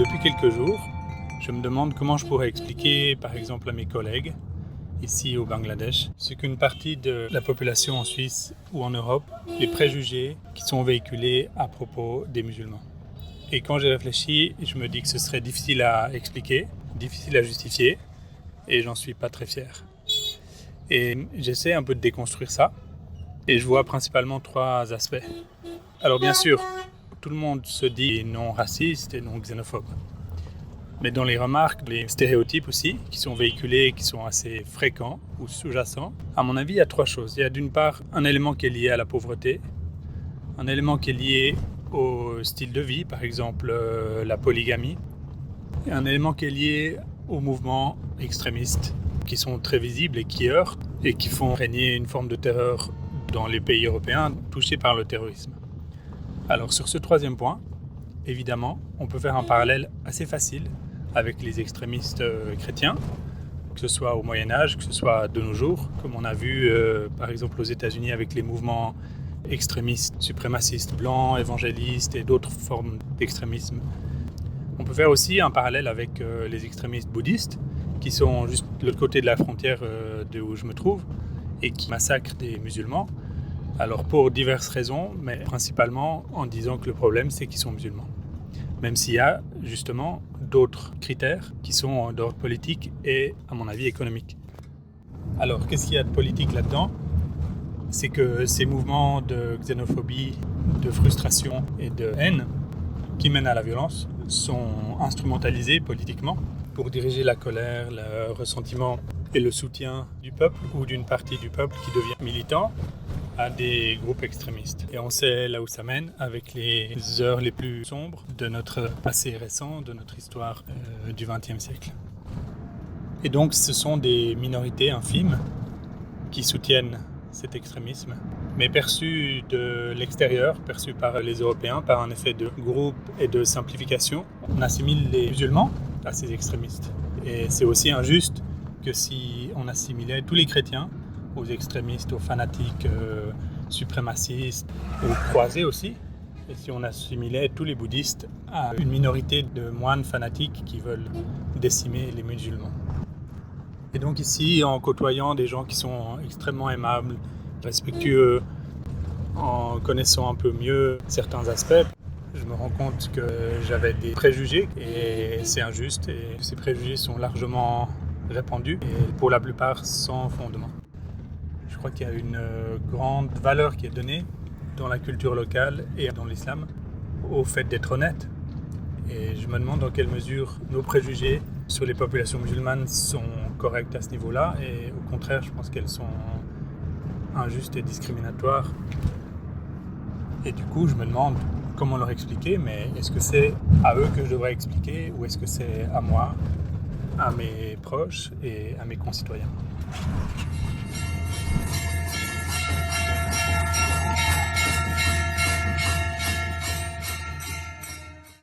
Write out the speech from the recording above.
depuis quelques jours, je me demande comment je pourrais expliquer, par exemple, à mes collègues, ici au Bangladesh, ce qu'une partie de la population en Suisse ou en Europe, les préjugés qui sont véhiculés à propos des musulmans. Et quand j'ai réfléchi, je me dis que ce serait difficile à expliquer, difficile à justifier, et j'en suis pas très fier. Et j'essaie un peu de déconstruire ça, et je vois principalement 3 aspects. Alors bien sûr, tout le monde se dit non raciste et non xénophobe. Mais dans les remarques, les stéréotypes aussi, qui sont véhiculés, qui sont assez fréquents ou sous-jacents, à mon avis, il y a 3 choses. Il y a d'une part un élément qui est lié à la pauvreté, un élément qui est lié au style de vie, par exemple la polygamie, et un élément qui est lié aux mouvements extrémistes, qui sont très visibles et qui heurtent, et qui font régner une forme de terreur dans les pays européens touchés par le terrorisme. Alors sur ce 3e point, évidemment, on peut faire un parallèle assez facile avec les extrémistes chrétiens, que ce soit au Moyen-Âge, que ce soit de nos jours, comme on a vu par exemple aux États-Unis avec les mouvements extrémistes, suprémacistes, blancs, évangélistes et d'autres formes d'extrémisme. On peut faire aussi un parallèle avec les extrémistes bouddhistes, qui sont juste de l'autre côté de la frontière de où je me trouve, et qui massacrent des musulmans. Alors pour diverses raisons, mais principalement en disant que le problème c'est qu'ils sont musulmans. Même s'il y a justement d'autres critères qui sont d'ordre politique et à mon avis économique. Alors qu'est-ce qu'il y a de politique là-dedans ? C'est que ces mouvements de xénophobie, de frustration et de haine qui mènent à la violence sont instrumentalisés politiquement pour diriger la colère, le ressentiment et le soutien du peuple ou d'une partie du peuple qui devient militant à des groupes extrémistes. Et on sait là où ça mène avec les heures les plus sombres de notre passé récent, de notre histoire du XXe siècle. Et donc ce sont des minorités infimes qui soutiennent cet extrémisme, mais perçus de l'extérieur, perçus par les Européens, par un effet de groupe et de simplification. On assimile les musulmans à ces extrémistes. Et c'est aussi injuste que si on assimilait tous les chrétiens aux extrémistes, aux fanatiques suprémacistes, aux croisés aussi, et si on assimilait tous les bouddhistes à une minorité de moines fanatiques qui veulent décimer les musulmans. Et donc ici, en côtoyant des gens qui sont extrêmement aimables, respectueux, en connaissant un peu mieux certains aspects, je me rends compte que j'avais des préjugés et c'est injuste et ces préjugés sont largement répandus et pour la plupart sans fondement. Je crois qu'il y a une grande valeur qui est donnée dans la culture locale et dans l'islam au fait d'être honnête. Et je me demande dans quelle mesure nos préjugés sur les populations musulmanes sont corrects à ce niveau-là et au contraire, je pense qu'elles sont injustes et discriminatoires. Et du coup, je me demande comment leur expliquer, mais est-ce que c'est à eux que je devrais expliquer ou est-ce que c'est à moi, à mes proches et à mes concitoyens ?